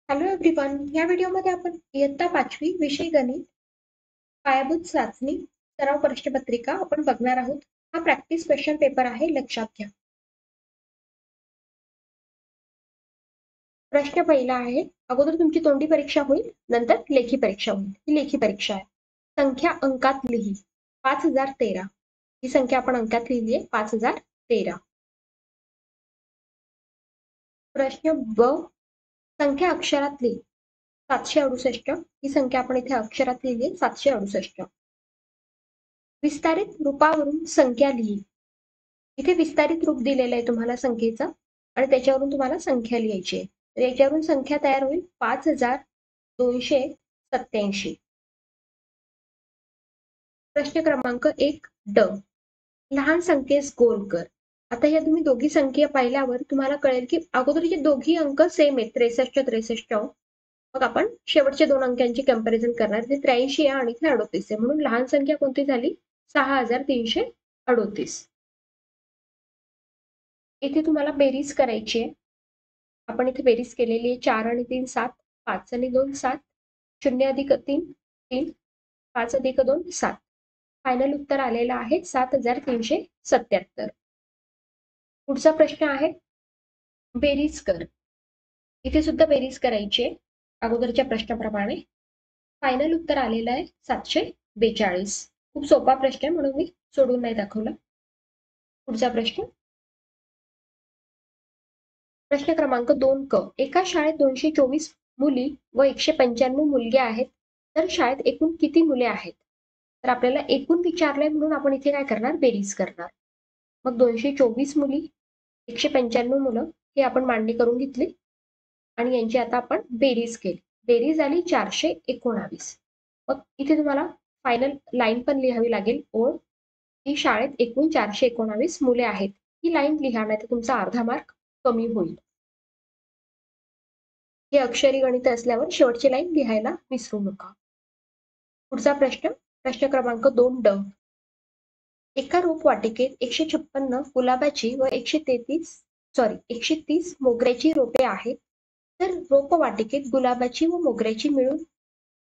Hello everyone. या व्हिडिओमध्ये आपण इयत्ता 5वी विषय गणित पायाभूत चाचणी सराव प्रश्नपत्रिका आपण बघणार आहोत. हा प्रॅक्टिस क्वेश्चन पेपर आहे, लक्षात घ्या. प्रश्न पहिला आहे, अगोदर तुमची तोंडी परीक्षा होईल, नंतर लेखी परीक्षा होईल. ही लेखी परीक्षा आहे. संख्या अंकात लिही. 5013 ही संख्या आपण अंकात लिहिली आहे, 5013. प्रश्न ब, संख्या अक्षरात लिही. 768 ही संख्या आपण इथे अक्षरात लिहिली आहे, 768. विस्तारित रूपावरून संख्या लिही. इथे विस्तारित रूप दिलेलं आहे तुम्हाला संख्येचं आणि त्याच्यावरून तुम्हाला संख्या लिहायची आहे. तर याच्यावरून संख्या तयार होईल 5287. प्रश्न क्रमांक 1 ड, लहान संख्येस गोल कर. आता या तुम्ही दोघी संख्या पाहिल्यावर तुम्हाला कळेल की अगोदरचे दोघी अंक सेम आहेत, 63 मग आपण शेवटच्या दोन अंकांची कंपॅरिझन करणार. ते 83 आहे आणि इथे 38 आहे, म्हणून लहान संख्या कोणती झाली? 6338. इथे तुम्हाला बेरीज करायची आहे. आपण इथे बेरीज केलेली आहे. 4 आणि 3 7, 5 आणि 2 7, 0 अधिक 3 3, 5 अधिक 2 7. फायनल उत्तर आलेलं आहे 7377. पुढचा प्रश्न आहे, बेरीज कर. इथे सुद्धा बेरीज करायची आहे अगोदरच्या प्रश्नाप्रमाणे. फायनल उत्तर आलेलं आहे 742. खूप सोपा प्रश्न आहे म्हणून मी सोडून नाही दाखवला. पुढचा प्रश्न, प्रश्न क्रमांक 2 क, एका शाळेत 224 मुली व 195 मुलगे आहेत, तर शाळेत एकूण किती मुले आहेत? तर आपल्याला एकूण विचारलंय म्हणून आपण इथे काय करणार? बेरीज करणार. मग 224 मुली, 195 मुलं हे आपण मांडणी करून घेतली आणि यांची आता आपण बेरीज केली. बेरीज आली 419. मग इथे तुम्हाला फायनल लाईन पण लिहावी लागेल, ओळ, की शाळेत एकूण 419 मुले आहेत. ही लाईन लिहा, नाही तर तुमचा अर्धा मार्क कमी होईल. हे अक्षरी गणित असल्यावर शेवटची लाईन लिहायला विसरू नका. पुढचा प्रश्न, प्रश्न क्रमांक 2 ड, एका रोपवाटिकेत 156 गुलाबाची व 130 मोगऱ्याची रोपे आहेत, तर रोपवाटिकेत गुलाबाची व मोगऱ्याची मिळून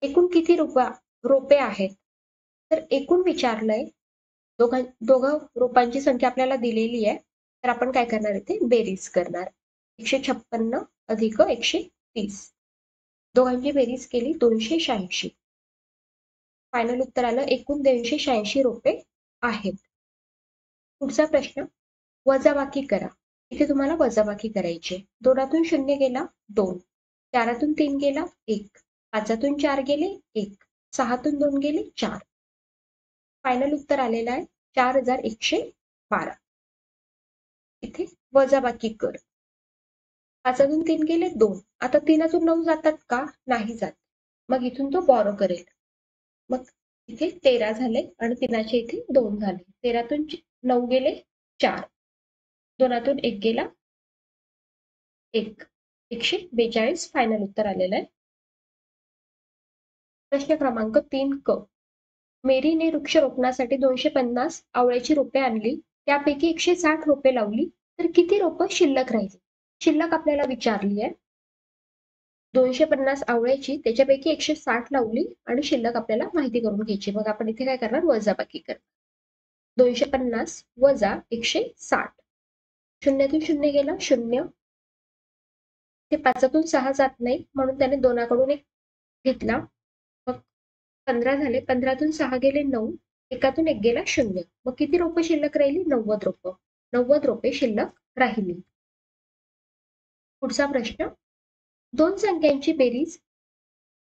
एकूण किती रोपे आहेत? तर एकूण विचारलंय. दोघं रोपांची संख्या आपल्याला दिलेली आहे, तर आपण काय करणार? इथे बेरीज करणार. 156 अधिक 130, दोघांची बेरीज केली 286. फायनल उत्तर आलं एकूण 286 रोपे आहेत. पुढचा प्रश्न, वजाबाकी करा. इथे तुम्हाला वजाबाकी करायची. 2तून 0 गेला 2, 4तून 3 गेला 1, 5तून 4 गेले 1, 6तून 2 गेले 4. फायनल उत्तर आलेलं आहे 4112. इथे वजाबाकी कर. 5तून 3 गेले 2, आता 3तून 9 जातात का? नाही जात. मग इथून तो बॉरो करेल. मग इथे 13 झाले आणि 3चे इथे 2 झाले. 13तून 9 गेले 4, 2तून 1 गेला 1, 142 फायनल उत्तर आलेलं आहे. प्रश्न क्रमांक 3 क, मेरीने वृक्षारोपणासाठी 250 आवळ्याची रोपे आणली, त्यापैकी 160 रोपे लावली, तर किती रोपं शिल्लक राहिली? शिल्लक आपल्याला विचारली आहे. 250 आवळ्याची, त्याच्यापैकी 160 लावली आणि शिल्लक आपल्याला माहिती करून घ्यायची. मग आपण इथे काय करणार? वजाबाकी करणार. 250 वजा 160, 0तून 0 गेला 0, ते 5तून 6 जात नाही म्हणून त्याने 2कडून 1 घेतला. मग 15 झाले, 15तून 6 गेले 9, 1तून 1 गेला 0. मग किती रोपं शिल्लक राहिली? 90 रोपं. 90 रोपे शिल्लक राहिली. पुढचा प्रश्न, दोन संख्यांची बेरीज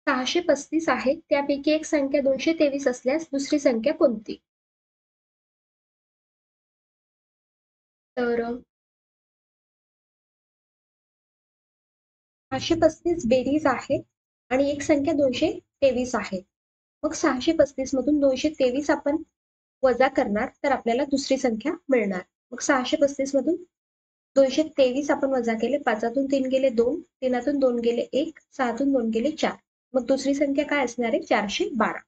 635 आहे, त्यापैकी एक संख्या 223 असल्यास दुसरी संख्या कोणती? तर 635 बेरीज आहे आणि एक संख्या 223 आहे. मग 635 मधून 223 आपण वजा करणार, तर आपल्याला दुसरी संख्या मिळणार. मग 635 मधून 223 आपण वजा केले, 5तून 3 गेले 2, 3तून 2 गेले 1, 6तून 2 गेले 4. मग दुसरी संख्या काय असणार आहे? 412.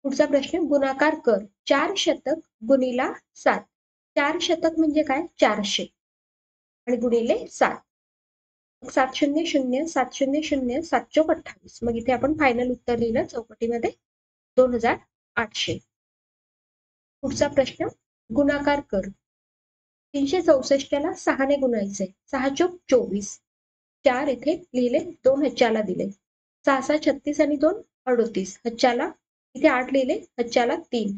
पुढचा प्रश्न, गुणाकार कर. 4 शतक गुणिला 7. 4 शतक म्हणजे काय? 400 आणि गुणिले 7. मग 700 7 चोक 28. मग इथे आपण फायनल उत्तर लिहिलं चौकटीमध्ये 2800. पुढचा प्रश्न गुणाकार कर. 364ला 6 ने गुणायचे. 6 चोक 24. 4 इथे लिहिले, 2 हच्च्याला दिले. 6 6 36 आणि 2 38. हच्च्याला इथे 8 लिहिले, हच्च्याला 3.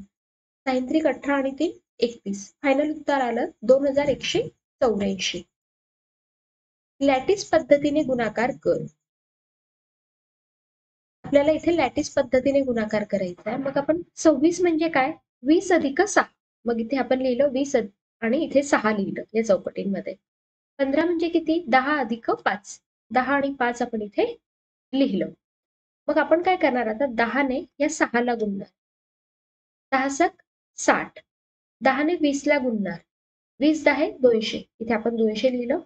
6 3 18 आणि 3 31. फायनल उत्तर आलं 2184. लॅटिस पद्धतीने गुणाकार कर. आपल्याला इथे लॅटिस पद्धतीने गुणाकार करायचा आहे. मग आपण 26 म्हणजे काय? 20 अधिक 6. मग इथे आपण लिहिलं 20 आणि इथे 6 लिहिलं या चौकटींमध्ये. 15 म्हणजे किती? 10 अधिक 5. 10 आणि 5 आपण इथे लिहिलं. मग आपण काय करणार आता? 10 ने या 6 ला गुणणार. 10 सक 60. 10 ने 20 ला गुणणार. 20 10 200. इथे आपण 200 लिहिलं.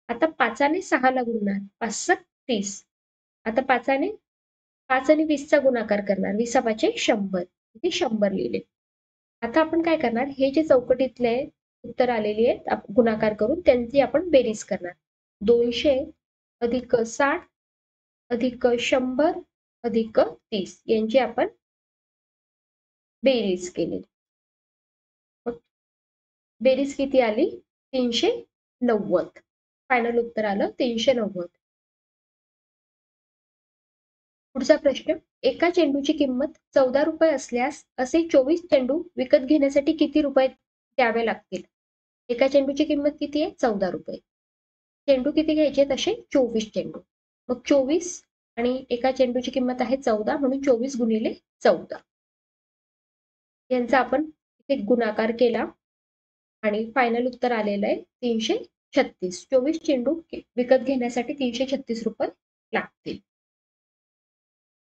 आता 5 ने 6 ला गुणणार. 5 सक 30. आता 5 ने 5 आणि 20 चा गुणाकार करणार. 20 5 100. इथे 100 लिहिले. आता आपण काय करणार? हे जे चौकटीतले उत्तर आलेली आहेत गुणाकार करून त्यांची आपण बेरीज करणार. 200 अधिक 60 अधिक 100 अधिक 30 यांची आपण बेरीज केली. बेरीज किती आली? 390. फायनल उत्तर आलं 390. पुढचा प्रश्न, एका चेंडूची किंमत 14 रुपये असल्यास असे 24 चेंडू विकत घेण्यासाठी किती रुपये द्यावे लागतील? एका चेंडूची किंमत किती आहे? 14 रुपये. चेंडू किती घ्यायचे? तसे 24 चेंडू. मग 24 आणि एका चेंडूची किंमत आहे 14 म्हणून 24 गुणिले 14. यांचा आपण इथे गुणाकार केला आणि फायनल उत्तर आलेलं आहे 336. 24 चेंडू विकत घेण्यासाठी 336 रुपये लागतील.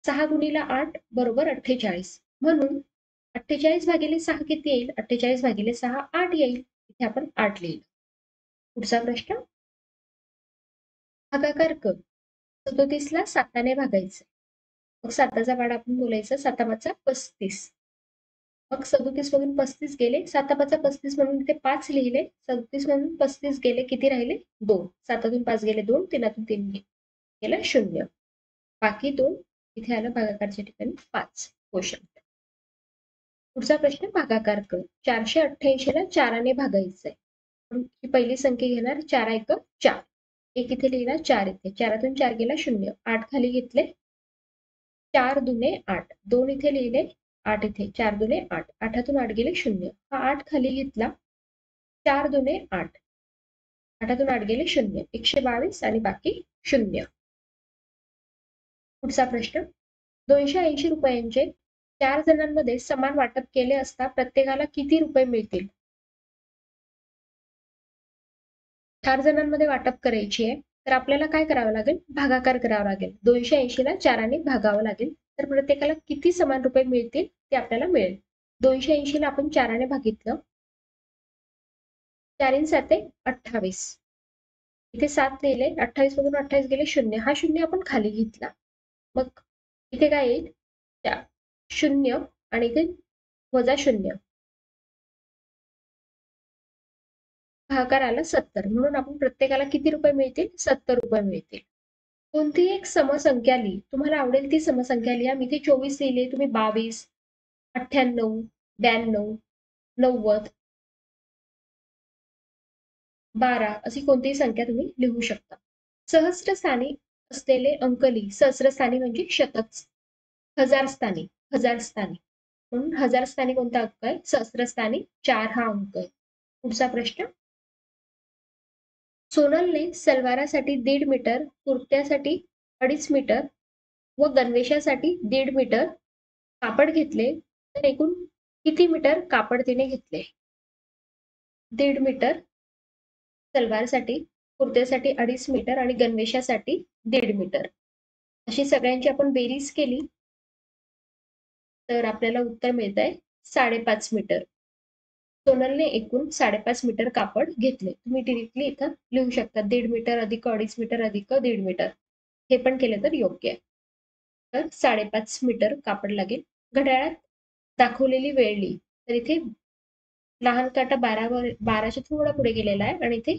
6 गुणिले 8 बरोबर 48. म्हणून 48 भागिले 6 किती येईल? 48 भागिले 6 8 येईल. इथे आपण 8 लिहिलं. पुढचा प्रश्न, भागाकार कर. 37 ला 7 ने भागायचं. मग 7चा पाढा आपण बोलायचं. 7 5 35. मग 37 मधून 35 गेले. 7 5 35 म्हणून इथे 5 लिहिले. 37 मधून 35 गेले. किती राहिले? 2. 7तून 5 गेले 2. 3तून 3 गेलं 0. बाकी 2 इथे आलं भागाकारच्या ठिकाणी 5. क्वेश्चन. पुढचा प्रश्न, भागाकार कर. 488 ला 4 ने भागायचंय. ही पहिली संख्या घेणार. 4 1 4. 1 इथे लिहिला, 4 इथे. 4तून 4 गेला 0. 8 खाली घेतले. 4 दुने 8. 2 इथे लिहिले. 8 इथे. 4 दुने 8. 8तून 8 गेले 0. हा 8 खाली घेतला. 4 दुने 8. 8तून 8 गेले 0. 122 आणि बाकी 0. पुढचा प्रश्न, 280 रुपयांचे 4 जणांमध्ये समान वाटप केले असता प्रत्येकाला किती रुपये मिळतील? 4 जणांमध्ये वाटप करायची आहे तर आपल्याला काय करावं लागेल? भागाकार करावा लागेल. 280 ला 4 ने भागावं लागेल. तर प्रत्येकाला किती समान रुपये मिळतील ते आपल्याला मिळेल. 280 ला आपण 4 ने भागितलं. 4 7 28. इथे 7 लिहिले. 28 मधून 28 गेले 0. हा 0 आपण खाली घेतला. मग इथे काय येईल? 0 आणि इथे वजा 0. भागाकार आला 70. म्हणून आपण प्रत्येकाला किती रुपये मिळतील? 70 रुपये मिळतील. कोणतीही एक समसंख्या लिही. तुम्हाला आवडेल ती समसंख्या लिहा. मी इथे 24 लिहिले. तुम्ही 22, 98, 92, 90, 12 अशी कोणतीही संख्या तुम्ही लिहू शकता. सहस्रस्थानी असलेले अंक लिही. सहस्रस्थानी म्हणजे शतक. हजारस्थानी, हजारस्थानी. म्हणून हजारस्थानी कोणता अंक आहे? सहस्रस्थानी 4 हा अंक आहे. पुढचा प्रश्न, सोनलने सलवारासाठी 1.5 मीटर, कुर्त्यासाठी 2.5 मीटर व गणवेशासाठी 1.5 मीटर कापड घेतले. तर एकूण किती मीटर कापड तिने घेतले? 1.5 मीटर सलवारसाठी, कुर्त्यासाठी 2.5 मीटर आणि गणवेशासाठी 1.5 मीटर. अशी सगळ्यांची आपण बेरीज केली तर आपल्याला उत्तर मिळत आहे 5.5 मीटर. सोनलने एकूण 5.5 मीटर कापड घेतले. तुम्ही डिरेक्टली इथं लिहू शकता 1.5 मीटर अधिक 2.5 मीटर अधिक 1.5 मीटर. हे पण केलं तर योग्य आहे. तर 5.5 मीटर कापड लागेल. घड्याळात दाखवलेली वेळ लिही. तर इथे लहान काटा 12च्या थोडा पुढे गेलेला आहे आणि इथे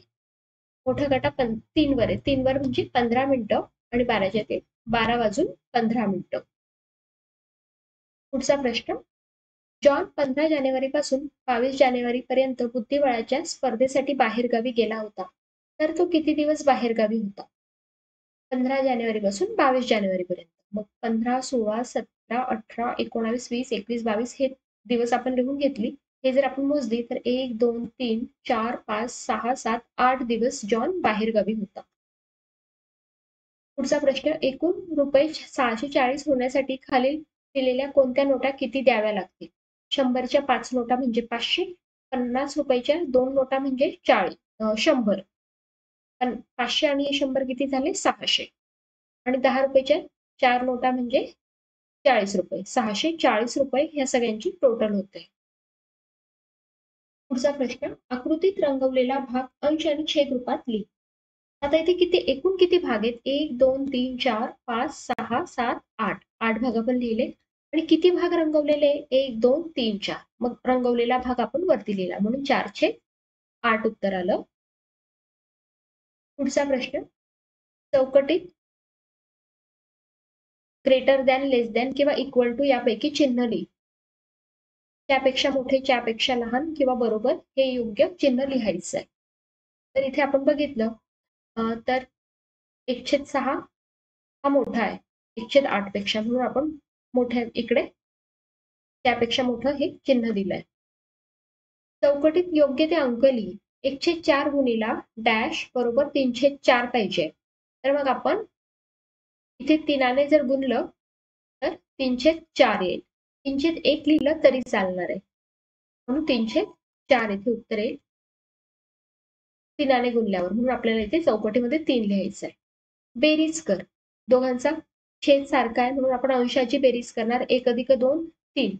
मोठा काटा 3 वर आहे. 3 वर म्हणजे 15 मिनिटं आणि 12च्या ते 12 वाजून 15 मिनिटं. पुढचा प्रश्न. जॉन 15 जानेवारी पासून 22 जानेवारी पर्यंत बुद्धिबळाच्या स्पर्धेसाठी बाहेरगावी गेला होता. तर तो किती दिवस बाहेरगावी होता? 15 जानेवारी पासून 22 जानेवारी पर्यंत. मग 15, 16, 17, 18, 19, 20, 21, 22 हे दिवस आपण लिहून घेतली. हे जर आपण मोजली तर 1, 2, 3, 4, 5, 6, 7, 8 दिवस जॉन बाहेरगावी होता. पुढचा प्रश्न. एकूण रुपये 640 होण्यासाठी खालील दिलेल्या कोणत्या नोटा किती द्याव्या लागतील? 100च्या 5 नोटा म्हणजे 500, 50 रुपयाच्या 2 नोटा म्हणजे 100. 500 आणि 100 किती झाले? 600. आणि 10 रुपयाच्या 4 नोटा म्हणजे 40 रुपये. 640 रुपये ह्या सगळ्यांची टोटल होते. पुढचा प्रश्न. आकृतीत रंगवलेला भाग अंश आणि छेद रूपात लिही. आता इथे एकूण किती भाग आहेत? 1, 2, 3, 4, 5, 6, 7, 8. 8 भाग आपण लिहिले. आणि किती भाग रंगवलेले? 1, 2, 3, 4. मग रंगवलेला भाग आपण वरती लिहिला म्हणून 4/8 उत्तर आलं. पुढचा प्रश्न. चौकटीत ग्रेटर दॅन, लेस दॅन किंवा इक्वल टू यापैकी चिन्ह लिही. त्यापेक्षा मोठे, त्यापेक्षा लहान किंवा बरोबर हे योग्य चिन्ह लिहायचं आहे. तर इथे आपण बघितलं तर 1/6 हा मोठा आहे 1/8 पेक्षा, म्हणून आपण मोठ्या इकडे त्यापेक्षा मोठं हे चिन्ह दिलंय. चौकटीत योग्य ते अंक लिही. 1/4 गुणिला डॅश बरोबर 3/4 पाहिजे. तर मग आपण इथे 3ने जर गुणलं तर 3/4 येईल. 3/1 लिहिलं तरी चालणार आहे, म्हणून 3/4 इथे उत्तर येईल 3ने गुणल्यावर. म्हणून आपल्याला इथे चौकटीमध्ये 3 लिहायचं आहे. बेरीज कर. दोघांचा छेद सारखा आहे म्हणून आपण अंशाची बेरीज करणार. 1 + 2 3.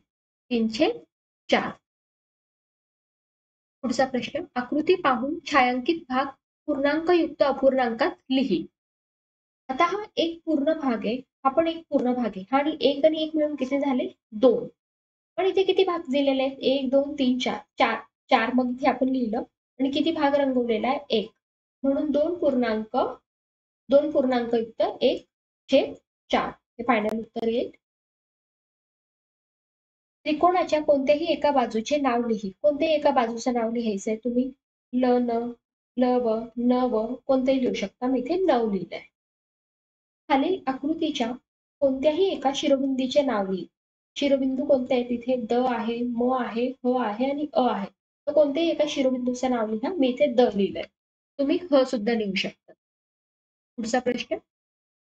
3/4. पुढचा प्रश्न. आकृती पाहून छायांकित भाग पूर्णांकयुक्त अपूर्णांकात लिही. आता हा एक पूर्ण भाग आहे, हा पण एक पूर्ण भाग आहे. आणि 1 आणि 1 मिळून किती झाले? 2. पण इथे किती भाग दिलेले आहेत? 1, 2, 3, 4. 4 मग इथे आपण लिहिलं. आणि किती भाग रंगवलेला आहे? 1. म्हणून 2 पूर्णांकयुक्त 1/4 हे फायनल उत्तर येईल. त्रिकोणाच्या कोणत्याही एका बाजूचे नाव लिही. कोणत्याही एका बाजूचं नाव लिहायचंय तुम्ही. ल न, ल व, न व कोणतेही लिहू शकता. मी इथे 9 लिहिलंय. खालील आकृतीच्या कोणत्याही एका शिरोबिंदूचे नाव लिही. शिरोबिंदू कोणते आहेत? इथे द आहे, म आहे, ह आहे आणि अ आहे. तर कोणत्याही एका शिरोबिंदूचं नाव लिहा. मी इथे द लिहिलंय. तुम्ही ह सुद्धा लिहू शकता. पुढचा प्रश्न.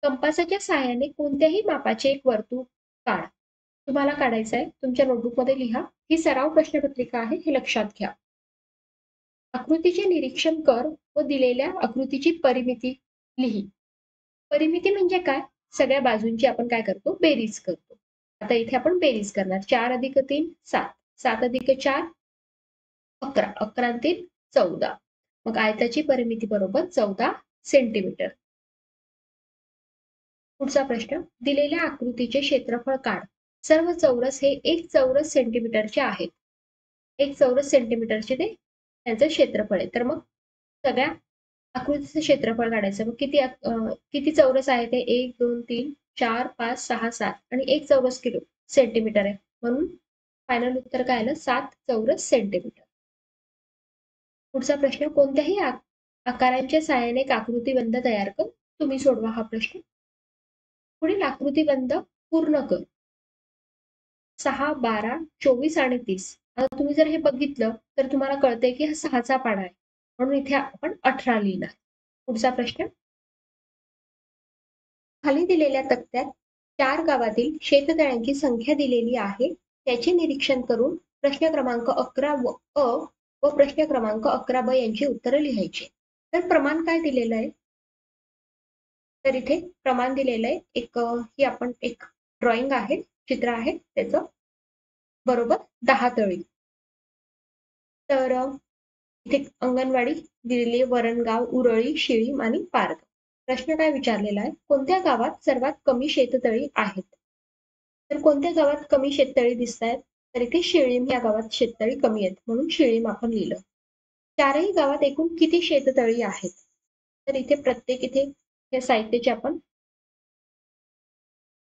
कंपासाच्या सहाय्याने कोणत्याही मापाचे एक वर्तुळ काढा. तुम्हाला काढायचं आहे, तुमच्या नोटबुकमध्ये लिहा. ही सराव प्रश्नपत्रिका आहे, हे लक्षात घ्या. आकृतीचे निरीक्षण कर व दिलेल्या आकृतीची परिमिती लिही. परिमिती म्हणजे काय? सगळ्या बाजूंची आपण काय करतो? बेरीज करतो. आता इथे आपण बेरीज करणार. 4 + 3 7. 7 + 4 11. 11 आणि 3 14. मग आयताची परिमिती बरोबर 14 सेंटीमीटर. पुढचा प्रश्न. दिलेल्या आकृतीचे क्षेत्रफळ काढ. सर्व चौरस हे 1 चौरस सेंटीमीटरचे आहेत. 1 चौरस सेंटीमीटरचे ते त्यांचं क्षेत्रफळ आहे. तर मग सगळ्या आकृतीचं क्षेत्रफळ काढायचं. मग किती चौरस आहे ते? 1, 2, 3, 4, 5, 6, 7 आणि 1 चौरस सेंटीमीटर आहे. म्हणून फायनल उत्तर काय आलं? 7 चौरस सेंटीमीटर. पुढचा प्रश्न. कोणत्याही आकारांच्या सहाय्याने एक आकृतिबंध तयार कर. तुम्ही सोडवा हा प्रश्न. पुढील आकृतिबंध पूर्ण कर. 6, 12, 24 आणि 30. आता तुम्ही जर हे बघितलं तर तुम्हाला कळतंय की हा 6चा पाढा आहे, म्हणून इथे आपण 18 लिहिणार. पुढचा प्रश्न. खाली दिलेल्या तक्त्यात 4 गावातील शेततळ्यांची संख्या दिलेली आहे. त्याचे निरीक्षण करून प्रश्न क्रमांक 11 अ व प्रश्न क्रमांक 11 ब यांची उत्तरं लिहायची. तर प्रमाण काय दिलेलं आहे? तर इथे प्रमाण दिलेलं आहे. ही आपण एक ड्रॉइंग आहे, चित्र आहे त्याचं. बरोबर 10 तळी. तर इथे अंगणवाडी दिलेली, वरणगाव, उरळी, शिळीम आणि पारग. प्रश्न काय विचारलेला आहे? कोणत्या गावात सर्वात कमी शेततळी आहेत? तर कोणत्या गावात कमी शेततळी दिसत आहेत? तर इथे शिळीम या गावात शेततळी कमी आहेत, म्हणून शिळीम आपण लिहिलं. 4ही गावात एकूण किती शेततळी आहेत? तर इथे प्रत्येक इथे या साहित्याचे आपण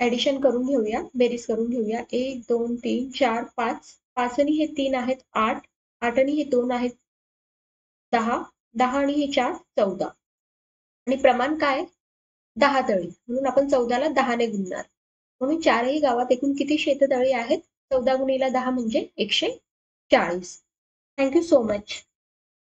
ऍडिशन करून घेऊया, बेरीज करून घेऊया. 1 2 3 4 5, 5 आणि हे 3 आहेत 8, 8 आणि हे 2 आहेत 10, 10 आणि हे 4 14 आणि प्रमाण काय 10 तळी, म्हणून आपण 14 ला 10 ने गुणणार. म्हणून चारही गावात एकूण किती शेततळी आहेत? 14 गुणिले 10 म्हणजे 140. Thank you so much.